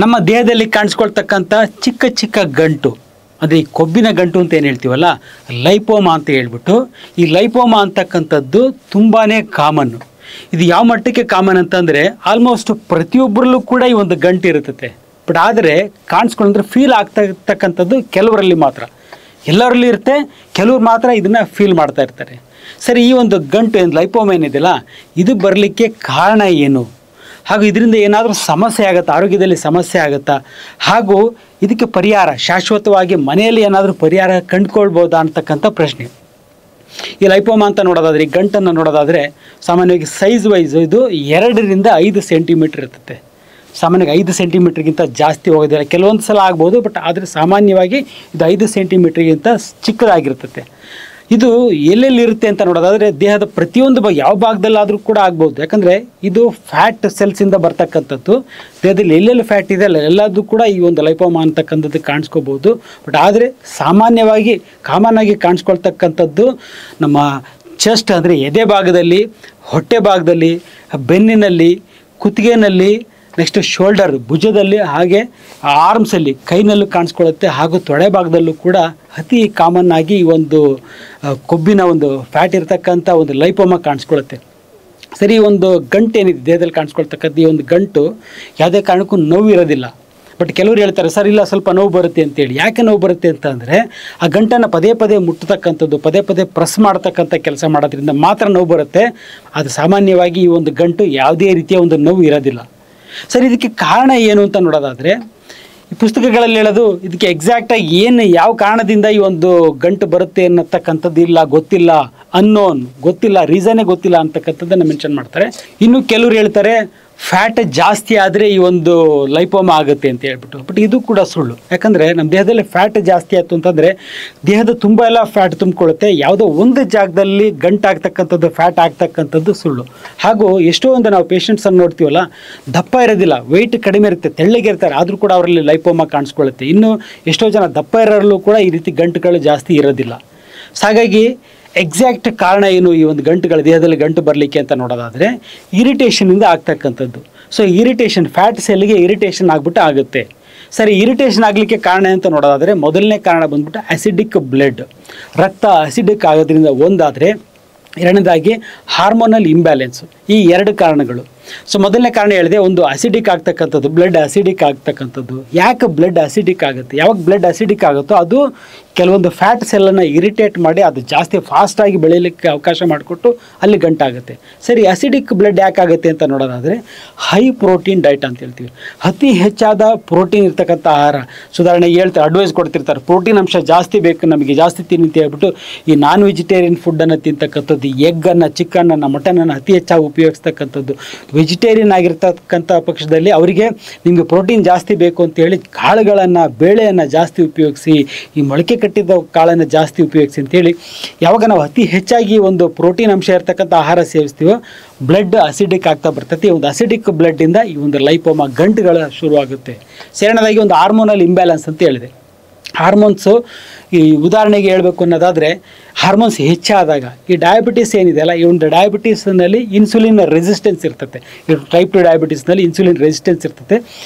ನಮ್ಮ ದೇಹದಲ್ಲಿ ಕಾಣಿಸ್ಕೊಳ್ತಕ್ಕಂಥ ಚಿಕ್ಕ ಚಿಕ್ಕ ಗಂಟು ಅಂದರೆ ಈ ಕೊಬ್ಬಿನ ಗಂಟು ಅಂತ ಏನು ಹೇಳ್ತೀವಲ್ಲ, ಲೈಪೋಮಾ ಅಂತ ಹೇಳ್ಬಿಟ್ಟು, ಈ ಲೈಪೋಮಾ ಅಂತಕ್ಕಂಥದ್ದು ತುಂಬಾ ಕಾಮನ್ನು. ಇದು ಯಾವ ಮಟ್ಟಕ್ಕೆ ಕಾಮನ್ ಅಂತಂದರೆ ಆಲ್ಮೋಸ್ಟ್ ಪ್ರತಿಯೊಬ್ಬರಲ್ಲೂ ಕೂಡ ಈ ಒಂದು ಗಂಟು ಇರುತ್ತದೆ. ಬಟ್ ಆದರೆ ಕಾಣಿಸ್ಕೊಂಡ್ರೆ ಫೀಲ್ ಆಗ್ತಕ್ಕಂಥದ್ದು ಕೆಲವರಲ್ಲಿ ಮಾತ್ರ, ಎಲ್ಲರಲ್ಲಿ ಇರುತ್ತೆ, ಕೆಲವ್ರು ಮಾತ್ರ ಇದನ್ನು ಫೀಲ್ ಮಾಡ್ತಾ ಇರ್ತಾರೆ. ಸರಿ, ಈ ಒಂದು ಗಂಟು ಏನು ಲೈಪೋಮಾ ಏನಿದೆಯಲ್ಲ, ಇದು ಬರಲಿಕ್ಕೆ ಕಾರಣ ಏನು, ಹಾಗೂ ಇದರಿಂದ ಏನಾದರೂ ಸಮಸ್ಯೆ ಆಗುತ್ತಾ, ಆರೋಗ್ಯದಲ್ಲಿ ಸಮಸ್ಯೆ ಆಗುತ್ತಾ, ಹಾಗೂ ಇದಕ್ಕೆ ಪರಿಹಾರ ಶಾಶ್ವತವಾಗಿ ಮನೆಯಲ್ಲಿ ಏನಾದರೂ ಪರಿಹಾರ ಕಂಡುಕೊಳ್ಬೋದಾ ಅಂತಕ್ಕಂಥ ಪ್ರಶ್ನೆ. ಈ ಲೈಪೋಮಾ ಅಂತ ನೋಡೋದಾದರೆ, ಈ ಗಂಟನ್ನು ನೋಡೋದಾದರೆ ಸಾಮಾನ್ಯವಾಗಿ ಸೈಜ್ ವೈಸು ಇದು 2 ರಿಂದ 5 ಸೆಂಟಿಮೀಟ್ರ್ ಇರ್ತದೆ. ಸಾಮಾನ್ಯವಾಗಿ 5 ಸೆಂಟಿಮೀಟ್ರಿಗಿಂತ ಜಾಸ್ತಿ ಹೋಗೋದಿಲ್ಲ, ಕೆಲವೊಂದು ಸಲ ಆಗ್ಬೋದು, ಬಟ್ ಆದರೆ ಸಾಮಾನ್ಯವಾಗಿ ಇದು 5 ಸೆಂಟಿಮೀಟ್ರಿಗಿಂತ ಚಿಕ್ಕದಾಗಿರ್ತದೆ. ಇದು ಎಲ್ಲೆಲ್ಲಿ ಇರುತ್ತೆ ಅಂತ ನೋಡೋದಾದರೆ ದೇಹದ ಪ್ರತಿಯೊಂದು ಯಾವ ಭಾಗದಲ್ಲಾದರೂ ಕೂಡ ಆಗ್ಬೋದು. ಯಾಕಂದರೆ ಇದು ಫ್ಯಾಟ್ ಸೆಲ್ಸಿಂದ ಬರ್ತಕ್ಕಂಥದ್ದು. ದೇಹದಲ್ಲಿ ಎಲ್ಲೆಲ್ಲಿ ಫ್ಯಾಟ್ ಇದೆ ಅಲ್ಲ ಎಲ್ಲದೂ ಕೂಡ ಈ ಒಂದು ಲೈಪೋಮಾ ಅಂತಕ್ಕಂಥದ್ದು ಕಾಣಿಸ್ಕೋಬೋದು. ಬಟ್ ಆದರೆ ಸಾಮಾನ್ಯವಾಗಿ ಕಾಮನ್ನಾಗಿ ಕಾಣಿಸ್ಕೊಳ್ತಕ್ಕಂಥದ್ದು ನಮ್ಮ ಚೆಸ್ಟ್ ಅಂದರೆ ಎದೆ ಭಾಗದಲ್ಲಿ, ಹೊಟ್ಟೆ ಭಾಗದಲ್ಲಿ, ಬೆನ್ನಿನಲ್ಲಿ, ಕುತ್ತಿಗೆನಲ್ಲಿ, ನೆಕ್ಸ್ಟ್ ಶೋಲ್ಡರ್ ಭುಜದಲ್ಲಿ, ಹಾಗೆ ಆರ್ಮ್ಸಲ್ಲಿ ಕೈನಲ್ಲೂ ಕಾಣಿಸ್ಕೊಳ್ಳುತ್ತೆ, ಹಾಗೂ ತೊಡೆ ಭಾಗದಲ್ಲೂ ಕೂಡ ಅತಿ ಕಾಮನ್ ಆಗಿ ಈ ಒಂದು ಕೊಬ್ಬಿನ ಒಂದು ಫ್ಯಾಟ್ ಇರತಕ್ಕಂಥ ಒಂದು ಲೈಪೋಮಾ ಕಾಣಿಸ್ಕೊಳ್ಳುತ್ತೆ. ಸರಿ, ಒಂದು ಗಂಟು ಏನಿದೆ ದೇಹದಲ್ಲಿ ಕಾಣಿಸ್ಕೊಳ್ತಕ್ಕಂಥ ಈ ಒಂದು ಗಂಟು ಯಾವುದೇ ಕಾರಣಕ್ಕೂ ನೋವು ಇರೋದಿಲ್ಲ. ಬಟ್ ಕೆಲವರು ಹೇಳ್ತಾರೆ, ಸರ್ ಇಲ್ಲ ಸ್ವಲ್ಪ ನೋವು ಬರುತ್ತೆ ಅಂತೇಳಿ. ಯಾಕೆ ನೋವು ಬರುತ್ತೆ ಅಂತಂದರೆ ಆ ಗಂಟನ್ನು ಪದೇ ಪದೇ ಮುಟ್ಟತಕ್ಕಂಥದ್ದು, ಪದೇ ಪದೇ ಪ್ರೆಸ್ ಮಾಡ್ತಕ್ಕಂಥ ಕೆಲಸ ಮಾಡೋದ್ರಿಂದ ಮಾತ್ರ ನೋವು ಬರುತ್ತೆ. ಅದು ಸಾಮಾನ್ಯವಾಗಿ ಈ ಒಂದು ಗಂಟು ಯಾವುದೇ ರೀತಿಯ ಒಂದು ನೋವು ಇರೋದಿಲ್ಲ. ಸರಿ, ಇದಕ್ಕೆ ಕಾರಣ ಏನು ಅಂತ ನೋಡೋದಾದರೆ ಈ ಪುಸ್ತಕಗಳಲ್ಲಿ ಹೇಳೋದು ಇದಕ್ಕೆ ಎಕ್ಸಾಕ್ಟಾಗಿ ಏನು ಯಾವ ಕಾರಣದಿಂದ ಈ ಒಂದು ಗಂಟು ಬರುತ್ತೆ ಅನ್ನತಕ್ಕಂಥದ್ದು ಇಲ್ಲ, ಗೊತ್ತಿಲ್ಲ, ಅನ್ನೋನ್ ಗೊತ್ತಿಲ್ಲ, ರೀಸನ್ನೇ ಗೊತ್ತಿಲ್ಲ ಅಂತಕ್ಕಂಥದ್ದನ್ನು ಮೆನ್ಷನ್ ಮಾಡ್ತಾರೆ. ಇನ್ನು ಕೆಲವರು ಹೇಳ್ತಾರೆ ಫ್ಯಾಟ್ ಜಾಸ್ತಿ ಆದರೆ ಈ ಒಂದು ಲೈಪೋಮಾ ಆಗುತ್ತೆ ಅಂತ ಹೇಳ್ಬಿಟ್ಟು. ಬಟ್ ಇದು ಕೂಡ ಸುಳ್ಳು. ಯಾಕಂದರೆ ನಮ್ಮ ದೇಹದಲ್ಲಿ ಫ್ಯಾಟ್ ಜಾಸ್ತಿ ಆಯಿತು ಅಂತಂದರೆ ದೇಹದ ತುಂಬ ಎಲ್ಲ ಫ್ಯಾಟ್ ತುಂಬಿಕೊಳ್ಳುತ್ತೆ, ಯಾವುದೋ ಒಂದು ಜಾಗದಲ್ಲಿ ಗಂಟಾಗ್ತಕ್ಕಂಥದ್ದು ಫ್ಯಾಟ್ ಆಗ್ತಕ್ಕಂಥದ್ದು ಸುಳ್ಳು. ಹಾಗೂ ಎಷ್ಟೋ ಒಂದು ನಾವು ಪೇಷಂಟ್ಸನ್ನು ನೋಡ್ತೀವಲ್ಲ, ದಪ್ಪ ಇರೋದಿಲ್ಲ, ವೆಯ್ಟ್ ಕಡಿಮೆ ಇರುತ್ತೆ, ತೆಳ್ಳಗಿರ್ತಾರೆ, ಆದರೂ ಕೂಡ ಅವರಲ್ಲಿ ಲೈಪೋಮಾ ಕಾಣಿಸ್ಕೊಳ್ಳುತ್ತೆ. ಇನ್ನು ಎಷ್ಟೋ ಜನ ದಪ್ಪ ಇರೋರಲ್ಲೂ ಕೂಡ ಈ ರೀತಿ ಗಂಟುಗಳು ಜಾಸ್ತಿ ಇರೋದಿಲ್ಲ. ಹಾಗಾಗಿ ಎಕ್ಸಾಕ್ಟ್ ಕಾರಣ ಏನು ಈ ಒಂದು ಗಂಟುಗಳು ದೇಹದಲ್ಲಿ ಗಂಟು ಬರಲಿಕ್ಕೆ ಅಂತ ನೋಡೋದಾದರೆ ಇರಿಟೇಷನಿಂದ ಆಗ್ತಕ್ಕಂಥದ್ದು. ಸೊ ಇರಿಟೇಷನ್, ಫ್ಯಾಟ್ ಸೆಲ್ಗೆ ಇರಿಟೇಷನ್ ಆಗಿಬಿಟ್ಟು ಆಗುತ್ತೆ. ಸರಿ, ಇರಿಟೇಷನ್ ಆಗಲಿಕ್ಕೆ ಕಾರಣ ಅಂತ ನೋಡೋದಾದರೆ ಮೊದಲನೇ ಕಾರಣ ಬಂದ್ಬಿಟ್ಟು ಆ್ಯಸಿಡಿಕ್ ಬ್ಲಡ್, ರಕ್ತ ಆ್ಯಸಿಡಿಕ್ ಆಗೋದ್ರಿಂದ ಒಂದಾದರೆ, ಎರಡನೇದಾಗಿ ಹಾರ್ಮೋನಲ್ ಇಂಬ್ಯಾಲೆನ್ಸು. ಈ 2 ಕಾರಣಗಳು. ಸೊ ಮೊದಲನೇ ಕಾರಣ ಹೇಳಿದೆ, ಒಂದು ಅಸಿಡಿಕ್ ಆಗ್ತಕ್ಕಂಥದ್ದು, ಬ್ಲಡ್ ಅಸಿಡಿಕ್ ಆಗ್ತಕ್ಕಂಥದ್ದು. ಯಾಕೆ ಬ್ಲಡ್ ಅಸಿಡಿಕ್ ಆಗುತ್ತೆ? ಯಾವಾಗ ಬ್ಲಡ್ ಅಸಿಡಿಕ್ ಆಗುತ್ತೋ ಅದು ಕೆಲವೊಂದು ಫ್ಯಾಟ್ ಸೆಲ್ಲನ್ನು ಇರಿಟೇಟ್ ಮಾಡಿ ಅದು ಜಾಸ್ತಿ ಫಾಸ್ಟಾಗಿ ಬೆಳೀಲಿಕ್ಕೆ ಅವಕಾಶ ಮಾಡಿಕೊಟ್ಟು ಅಲ್ಲಿ ಗಂಟಾಗುತ್ತೆ. ಸರಿ, ಅಸಿಡಿಕ್ ಬ್ಲಡ್ ಯಾಕಾಗುತ್ತೆ ಅಂತ ನೋಡೋದಾದರೆ ಹೈ ಪ್ರೋಟೀನ್ ಡೈಟ್ ಅಂತ ಹೇಳ್ತೀವಿ. ಅತಿ ಹೆಚ್ಚಾದ ಪ್ರೋಟೀನ್ ಇರ್ತಕ್ಕಂಥ ಆಹಾರ. ಸುಧಾರಣೆಗೆ ಹೇಳ್ತಾರೆ, ಅಡ್ವೈಸ್ ಕೊಡ್ತಿರ್ತಾರೆ, ಪ್ರೋಟೀನ್ ಅಂಶ ಜಾಸ್ತಿ ಬೇಕು ನಮಗೆ, ಜಾಸ್ತಿ ತಿನ್ನಿ ಅಂತ ಹೇಳ್ಬಿಟ್ಟು ಈ ನಾನ್ ವೆಜಿಟೇರಿಯನ್ ಫುಡ್ಡನ್ನು ತಿಂತಕ್ಕಂಥದ್ದು, ಎಗ್ಗನ್ನು, ಚಿಕನನ್ನು, ಮಟನನ್ನು ಅತಿ ಹೆಚ್ಚಾಗಿ ಉಪಯೋಗಿಸ್ತಕ್ಕಂಥದ್ದು. ವೆಜಿಟೇರಿಯನ್ ಆಗಿರ್ತಕ್ಕಂಥ ಪಕ್ಷದಲ್ಲಿ ಅವರಿಗೆ ನಿಮಗೆ ಪ್ರೋಟೀನ್ ಜಾಸ್ತಿ ಬೇಕು ಅಂತೇಳಿ ಕಾಳುಗಳನ್ನು, ಬೇಳೆಯನ್ನು ಜಾಸ್ತಿ ಉಪಯೋಗಿಸಿ, ಈ ಮೊಳಕೆ ಕಟ್ಟಿದ ಕಾಳನ್ನು ಜಾಸ್ತಿ ಉಪಯೋಗಿಸಿ ಅಂತೇಳಿ ಯಾವಾಗ ನಾವು ಅತಿ ಹೆಚ್ಚಾಗಿ ಒಂದು ಪ್ರೋಟೀನ್ ಅಂಶ ಇರ್ತಕ್ಕಂಥ ಆಹಾರ ಸೇವಿಸ್ತೀವೋ ಬ್ಲಡ್ ಅಸಿಡಿಕ್ ಆಗ್ತಾ ಬರ್ತೈತಿ. ಒಂದು ಅಸಿಡಿಕ್ ಬ್ಲಡ್ಡಿಂದ ಈ ಒಂದು ಲೈಪೋಮಾ ಗಂಟುಗಳು ಶುರುವಾಗುತ್ತೆ. ಸೇರಣದಾಗಿ ಒಂದು ಹಾರ್ಮೋನಲ್ ಇಂಬ್ಯಾಲೆನ್ಸ್ ಅಂತ ಹೇಳಿದೆ. ಹಾರ್ಮೋನ್ಸು, ಈ ಉದಾಹರಣೆಗೆ ಹೇಳಬೇಕು ಅನ್ನೋದಾದರೆ ಹಾರ್ಮೋನ್ಸ್ ಹೆಚ್ಚಾದಾಗ ಈ ಡಯಾಬಿಟೀಸ್ ಏನಿದೆಯಲ್ಲ, ಈ ಒಂದು ಡಯಾಬಿಟೀಸ್ನಲ್ಲಿ ಇನ್ಸುಲಿನ್ ರೆಸಿಸ್ಟೆನ್ಸ್ ಇರ್ತದೆ. ಈ ಟೈಪ್ 2 ಡಯಾಬಿಟೀಸ್ನಲ್ಲಿ ಇನ್ಸುಲಿನ್ ರೆಸಿಸ್ಟೆನ್ಸ್ ಇರ್ತದೆ.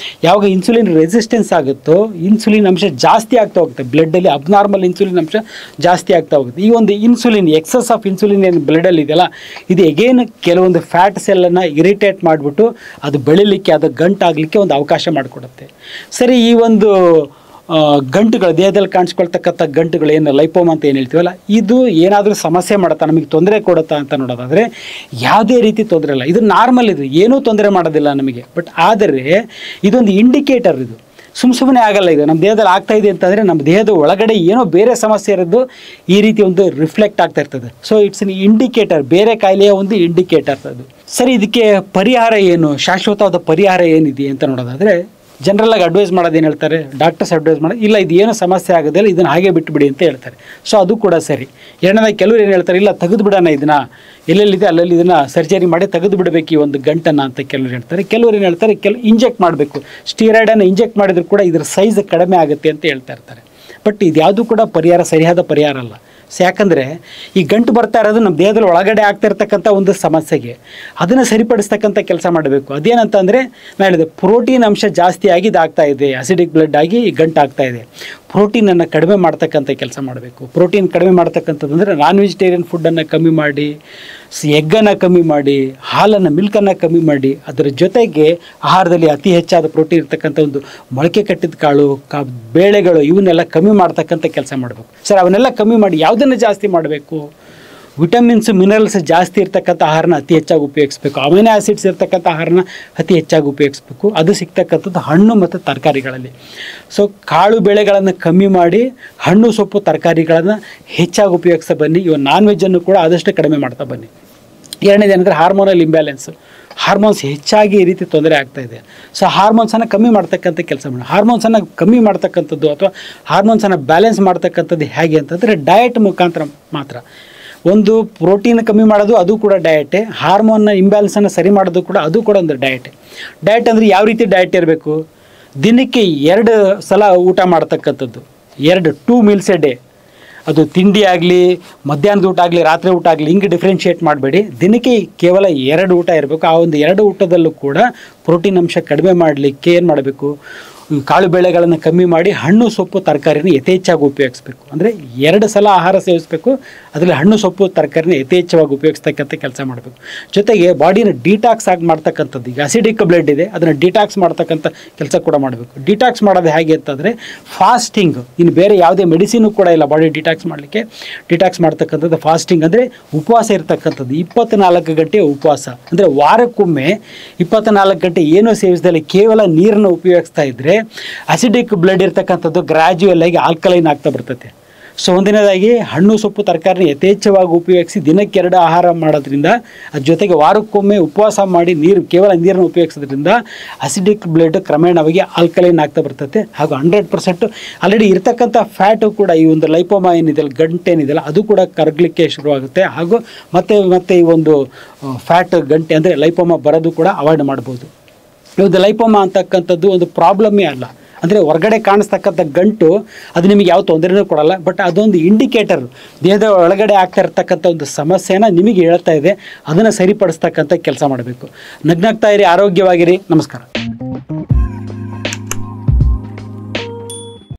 ಯಾವಾಗ ಇನ್ಸುಲಿನ್ ರೆಸಿಸ್ಟೆನ್ಸ್ ಆಗುತ್ತೋ ಇನ್ಸುಲಿನ್ ಅಂಶ ಜಾಸ್ತಿ ಆಗ್ತಾ ಹೋಗುತ್ತೆ, ಬ್ಲಡ್ಡಲ್ಲಿ ಅಬ್ನಾರ್ಮಲ್ ಇನ್ಸುಲಿನ್ ಅಂಶ ಜಾಸ್ತಿ ಆಗ್ತಾ ಹೋಗುತ್ತೆ. ಈ ಒಂದು ಇನ್ಸುಲಿನ್, ಎಕ್ಸಸ್ ಆಫ್ ಇನ್ಸುಲಿನ್ ಏನು ಬ್ಲಡ್ಡಲ್ಲಿ ಇದೆಯಲ್ಲ, ಇದು ಎಗೇನ್ ಕೆಲವೊಂದು ಫ್ಯಾಟ್ ಸೆಲ್ಲನ್ನು ಇರಿಟೇಟ್ ಮಾಡಿಬಿಟ್ಟು ಅದು ಬೆಳೀಲಿಕ್ಕೆ, ಅದು ಗಂಟಾಗಲಿಕ್ಕೆ ಒಂದು ಅವಕಾಶ ಮಾಡಿಕೊಡುತ್ತೆ. ಸರಿ, ಈ ಒಂದು ಗಂಟುಗಳು ದೇಹದಲ್ಲಿ ಕಾಣಿಸ್ಕೊಳ್ತಕ್ಕಂಥ ಗಂಟುಗಳು ಏನು ಲೈಪೋಮಾ ಅಂತ ಏನು ಹೇಳ್ತೀವಲ್ಲ, ಇದು ಏನಾದರೂ ಸಮಸ್ಯೆ ಮಾಡುತ್ತಾ, ನಮಗೆ ತೊಂದರೆ ಕೊಡುತ್ತಾ ಅಂತ ನೋಡೋದಾದರೆ ಯಾವುದೇ ರೀತಿ ತೊಂದರೆ ಇಲ್ಲ. ಇದು ನಾರ್ಮಲ್, ಇದು ಏನೂ ತೊಂದರೆ ಮಾಡೋದಿಲ್ಲ ನಮಗೆ. ಬಟ್ ಆದರೆ ಇದೊಂದು ಇಂಡಿಕೇಟರ್. ಇದು ಸುಮ್ಮನೆ ಆಗಲ್ಲ. ಇದು ನಮ್ಮ ದೇಹದಲ್ಲಿ ಆಗ್ತಾ ಇದೆ ಅಂತಂದರೆ ನಮ್ಮ ದೇಹದ ಒಳಗಡೆ ಏನೋ ಬೇರೆ ಸಮಸ್ಯೆ ಇರೋದು ಈ ರೀತಿ ಒಂದು ರಿಫ್ಲೆಕ್ಟ್ ಆಗ್ತಾ ಇರ್ತದೆ. ಸೊ ಇಟ್ಸ್ ಎನ್ ಇಂಡಿಕೇಟರ್, ಬೇರೆ ಕಾಯಿಲೆಯ ಒಂದು ಇಂಡಿಕೇಟರ್ ಅದು. ಸರಿ, ಇದಕ್ಕೆ ಪರಿಹಾರ ಏನು, ಶಾಶ್ವತವಾದ ಪರಿಹಾರ ಏನಿದೆ ಅಂತ ನೋಡೋದಾದರೆ ಜನರಲ್ಲಾಗಿ ಅಡ್ವೈಸ್ ಮಾಡೋದೇನು ಹೇಳ್ತಾರೆ, ಡಾಕ್ಟರ್ಸ್ ಅಡ್ವೈಸ್ ಮಾಡೋದು, ಇಲ್ಲ ಇದು ಏನೂ ಸಮಸ್ಯೆ ಆಗೋದಿಲ್ಲ, ಇದನ್ನು ಹಾಗೆ ಬಿಟ್ಟುಬಿಡಿ ಅಂತ ಹೇಳ್ತಾರೆ. ಸೊ ಅದು ಕೂಡ ಸರಿ. ಎರಡನೇದಾಗಿ ಕೆಲವರು ಏನು ಹೇಳ್ತಾರೆ, ಇಲ್ಲ ತೆಗೆದು ಬಿಡೋಣ, ಇದನ್ನು ಎಲ್ಲೆಲ್ಲಿದೆ ಅಲ್ಲಲ್ಲಿ ಇದನ್ನು ಸರ್ಜರಿ ಮಾಡಿ ತೆಗೆದು ಬಿಡಬೇಕು ಈ ಒಂದು ಗಂಟನ್ನು ಅಂತ ಕೆಲವರು ಹೇಳ್ತಾರೆ. ಕೆಲವರು ಏನು ಹೇಳ್ತಾರೆ, ಇಂಜೆಕ್ಟ್ ಮಾಡಬೇಕು, ಸ್ಟೀರಾಯ್ಡನ್ನು ಇಂಜೆಕ್ಟ್ ಮಾಡಿದರೂ ಕೂಡ ಇದರ ಸೈಜ್ ಕಡಿಮೆ ಆಗುತ್ತೆ ಅಂತ ಹೇಳ್ತಾ ಇರ್ತಾರೆ. ಬಟ್ ಇದು ಯಾವುದೂ ಕೂಡ ಪರಿಹಾರ, ಸರಿಯಾದ ಪರಿಹಾರ ಅಲ್ಲ. ಸೊ ಯಾಕಂದರೆ ಈ ಗಂಟು ಬರ್ತಾ ಇರೋದು ನಮ್ಮ ದೇಹದಲ್ಲಿ ಒಳಗಡೆ ಆಗ್ತಾ ಇರ್ತಕ್ಕಂಥ ಒಂದು ಸಮಸ್ಯೆಗೆ ಅದನ್ನು ಸರಿಪಡಿಸ್ತಕ್ಕಂಥ ಕೆಲಸ ಮಾಡಬೇಕು. ಅದೇನಂತಂದರೆ ನಾನು ಹೇಳಿದೆ, ಪ್ರೋಟೀನ್ ಅಂಶ ಜಾಸ್ತಿಯಾಗಿ ಇದಾಗ್ತಾ ಇದೆ, ಅಸಿಡಿಕ್ ಬ್ಲಡ್ ಆಗಿ ಈ ಗಂಟು ಆಗ್ತಾ ಇದೆ. ಪ್ರೋಟೀನನ್ನು ಕಡಿಮೆ ಮಾಡ್ತಕ್ಕಂಥ ಕೆಲಸ ಮಾಡಬೇಕು. ಪ್ರೋಟೀನ್ ಕಡಿಮೆ ಮಾಡ್ತಕ್ಕಂಥದ್ದು ಅಂದರೆ ನಾನ್ ವೆಜಿಟೇರಿಯನ್ ಫುಡ್ಡನ್ನು ಕಮ್ಮಿ ಮಾಡಿ, ಎಗ್ಗನ್ನು ಕಮ್ಮಿ ಮಾಡಿ, ಹಾಲನ್ನು ಮಿಲ್ಕನ್ನು ಕಮ್ಮಿ ಮಾಡಿ, ಅದರ ಜೊತೆಗೆ ಆಹಾರದಲ್ಲಿ ಅತಿ ಹೆಚ್ಚಾದ ಪ್ರೋಟೀನ್ ಇರ್ತಕ್ಕಂಥ ಒಂದು ಮೊಳಕೆ ಕಟ್ಟಿದ ಕಾಳು, ಬೇಳೆಗಳು ಇವನ್ನೆಲ್ಲ ಕಮ್ಮಿ ಮಾಡ್ತಕ್ಕಂಥ ಕೆಲಸ ಮಾಡಬೇಕು. ಸರ್ ಅವನ್ನೆಲ್ಲ ಕಮ್ಮಿ ಮಾಡಿ ಯಾವುದನ್ನು ಜಾಸ್ತಿ ಮಾಡಬೇಕು? ವಿಟಮಿನ್ಸ್ ಮಿನರಲ್ಸ್ ಜಾಸ್ತಿ ಇರ್ತಕ್ಕಂಥ ಆಹಾರನ ಅತಿ ಹೆಚ್ಚಾಗಿ ಉಪಯೋಗಿಸ್ಬೇಕು. ಅಮೈನೋ ಆ್ಯಸಿಡ್ಸ್ ಇರ್ತಕ್ಕಂಥ ಆಹಾರನ ಅತಿ ಹೆಚ್ಚಾಗಿ ಉಪಯೋಗಿಸ್ಬೇಕು. ಅದು ಸಿಗ್ತಕ್ಕಂಥದ್ದು ಹಣ್ಣು ಮತ್ತು ತರಕಾರಿಗಳಲ್ಲಿ. ಸೊ ಕಾಳು ಬೆಳೆಗಳನ್ನು ಕಮ್ಮಿ ಮಾಡಿ ಹಣ್ಣು ಸೊಪ್ಪು ತರಕಾರಿಗಳನ್ನು ಹೆಚ್ಚಾಗಿ ಉಪಯೋಗಿಸ್ತಾ ಬನ್ನಿ. ಇವಾಗ ನಾನ್ ವೆಜ್ಜನ್ನು ಕೂಡ ಆದಷ್ಟು ಕಡಿಮೆ ಮಾಡ್ತಾ ಬನ್ನಿ. ಎರಡನೇದೇನೆಂದರೆ ಹಾರ್ಮೋನಲ್ ಇಂಬ್ಯಾಲೆನ್ಸು. ಹಾರ್ಮೋನ್ಸ್ ಹೆಚ್ಚಾಗಿ ಈ ರೀತಿ ತೊಂದರೆ ಆಗ್ತಾಯಿದೆ. ಸೊ ಹಾರ್ಮೋನ್ಸನ್ನು ಕಮ್ಮಿ ಮಾಡ್ತಕ್ಕಂಥ ಕೆಲಸ ಮಾಡಿ. ಹಾರ್ಮೋನ್ಸನ್ನು ಕಮ್ಮಿ ಮಾಡ್ತಕ್ಕಂಥದ್ದು ಅಥವಾ ಹಾರ್ಮೋನ್ಸನ್ನು ಬ್ಯಾಲೆನ್ಸ್ ಮಾಡ್ತಕ್ಕಂಥದ್ದು ಹೇಗೆ ಅಂತಂದರೆ ಡಯಟ್ ಮುಖಾಂತರ ಮಾತ್ರ. ಒಂದು ಪ್ರೋಟೀನ್ ಕಮ್ಮಿ ಮಾಡೋದು ಅದು ಕೂಡ ಡಯಟೇ, ಹಾರ್ಮೋನ್ನ ಇಂಬ್ಯಾಲೆನ್ಸನ್ನು ಸರಿ ಮಾಡೋದು ಕೂಡ ಅದು ಕೂಡ ಒಂದು ಡಯಟೇ. ಡಯಟ್ ಅಂದರೆ ಯಾವ ರೀತಿ ಡಯಟ್ ಇರಬೇಕು? ದಿನಕ್ಕೆ 2 ಸಲ ಊಟ ಮಾಡ್ತಕ್ಕಂಥದ್ದು, 2 ಮೀಲ್ಸ್ ಎ ಡೇ. ಅದು ತಿಂಡಿ ಆಗಲಿ, ಮಧ್ಯಾಹ್ನದ ಊಟ ಆಗಲಿ, ರಾತ್ರಿ ಊಟ ಆಗಲಿ, ಹಿಂಗೆ ಡಿಫ್ರೆನ್ಷಿಯೇಟ್ ಮಾಡಬೇಡಿ. ದಿನಕ್ಕೆ ಕೇವಲ 2 ಊಟ ಇರಬೇಕು. ಆ ಒಂದು 2 ಊಟದಲ್ಲೂ ಕೂಡ ಪ್ರೋಟೀನ್ ಅಂಶ ಕಡಿಮೆ ಮಾಡಲಿಕ್ಕೆ ಏನು ಮಾಡಬೇಕು? ಕಾಳು ಬೆಳೆಗಳನ್ನು ಕಮ್ಮಿ ಮಾಡಿ ಹಣ್ಣು ಸೊಪ್ಪು ತರಕಾರಿನ ಯಥೇಚ್ಛವಾಗಿ ಉಪಯೋಗಿಸ್ಬೇಕು. ಅಂದರೆ 2 ಸಲ ಆಹಾರ ಸೇವಿಸಬೇಕು, ಅದರಲ್ಲಿ ಹಣ್ಣು ಸೊಪ್ಪು ತರಕಾರಿನ ಯಥೇಚ್ಛವಾಗಿ ಉಪಯೋಗಿಸ್ತಕ್ಕಂಥ ಕೆಲಸ ಮಾಡಬೇಕು. ಜೊತೆಗೆ ಬಾಡಿನ ಡಿಟಾಕ್ಸ್ ಆಗಿ ಮಾಡ್ತಕ್ಕಂಥದ್ದು, ಈಗ ಅಸಿಡಿಕ್ ಬ್ಲಡ್ ಇದೆ ಅದನ್ನು ಡಿಟಾಕ್ಸ್ ಮಾಡ್ತಕ್ಕಂಥ ಕೆಲಸ ಕೂಡ ಮಾಡಬೇಕು. ಡಿಟಾಕ್ಸ್ ಮಾಡೋದು ಹೇಗೆ ಅಂತಂದರೆ ಫಾಸ್ಟಿಂಗ್. ಇನ್ನು ಬೇರೆ ಯಾವುದೇ ಮೆಡಿಸಿನು ಕೂಡ ಇಲ್ಲ ಬಾಡಿ ಡಿಟಾಕ್ಸ್ ಮಾಡಲಿಕ್ಕೆ. ಡಿಟಾಕ್ಸ್ ಮಾಡ್ತಕ್ಕಂಥದ್ದು ಫಾಸ್ಟಿಂಗ್ ಅಂದರೆ ಉಪವಾಸ ಇರ್ತಕ್ಕಂಥದ್ದು, 24 ಗಂಟೆ ಉಪವಾಸ. ಅಂದರೆ ವಾರಕ್ಕೊಮ್ಮೆ 24 ಗಂಟೆ ಏನೂ ಸೇವಿಸದಲ್ಲಿ ಕೇವಲ ನೀರನ್ನು ಉಪಯೋಗಿಸ್ತಾ ಇದ್ದರೆ ಅಸಿಡಿಕ್ ಬ್ಲಡ್ ಇರ್ತಕ್ಕಂಥದ್ದು ಗ್ರ್ಯಾಜುಯಲ್ ಆಗಿ ಆಲ್ಕಲೈನ್ ಆಗ್ತಾ ಬರ್ತದೆ. ಸೊ ಒಂದನೇದಾಗಿ ಹಣ್ಣು ಸೊಪ್ಪು ತರಕಾರಿನ ಯಥೇಚ್ಛವಾಗಿ ಉಪಯೋಗಿಸಿ ದಿನಕ್ಕೆ 2 ಆಹಾರ ಮಾಡೋದ್ರಿಂದ, ಅದ್ರ ಜೊತೆಗೆ ವಾರಕ್ಕೊಮ್ಮೆ ಉಪವಾಸ ಮಾಡಿ ಕೇವಲ ನೀರನ್ನು ಉಪಯೋಗಿಸೋದ್ರಿಂದ ಅಸಿಡಿಕ್ ಬ್ಲಡ್ ಕ್ರಮೇಣವಾಗಿ ಆಲ್ಕಲೈನ್ ಆಗ್ತಾ ಬರ್ತದೆ. ಹಾಗೂ 100% ಆಲ್ರೆಡಿ ಇರ್ತಕ್ಕಂಥ ಫ್ಯಾಟು ಕೂಡ ಈ ಒಂದು ಲೈಪೋಮಾ ಏನಿದೆಯಲ್ಲ, ಗಂಟೇನಿದೆಯಲ್ಲ, ಅದು ಕೂಡ ಕರಗಲಿಕ್ಕೆ ಶುರುವಾಗುತ್ತೆ. ಹಾಗೂ ಮತ್ತೆ ಈ ಒಂದು ಫ್ಯಾಟ್ ಗಂಟೆ ಅಂದರೆ ಲೈಪೋಮಾ ಬರೋದು ಕೂಡ ಅವಾಯ್ಡ್ ಮಾಡ್ಬೋದು. ಇದು ಲೈಪೋಮಾ ಅಂತಕ್ಕಂಥದ್ದು ಒಂದು ಪ್ರಾಬ್ಲಮ್ಮೇ ಅಲ್ಲ. ಅಂದರೆ ಹೊರಗಡೆ ಕಾಣಿಸ್ತಕ್ಕಂಥ ಗಂಟು ಅದು ನಿಮಗೆ ಯಾವ ತೊಂದರೆನೂ ಕೊಡಲ್ಲ, ಬಟ್ ಅದೊಂದು ಇಂಡಿಕೇಟರ್, ದೇಹದ ಒಳಗಡೆ ಆಗ್ತಾ ಇರ್ತಕ್ಕಂಥ ಒಂದು ಸಮಸ್ಯೆನ ನಿಮಗೆ ಹೇಳ್ತಾ ಇದೆ. ಅದನ್ನು ಸರಿಪಡಿಸ್ತಕ್ಕಂಥ ಕೆಲಸ ಮಾಡಬೇಕು. ನಗ್ನಾಗ್ತಾ ಇರಿ, ಆರೋಗ್ಯವಾಗಿರಿ. ನಮಸ್ಕಾರ.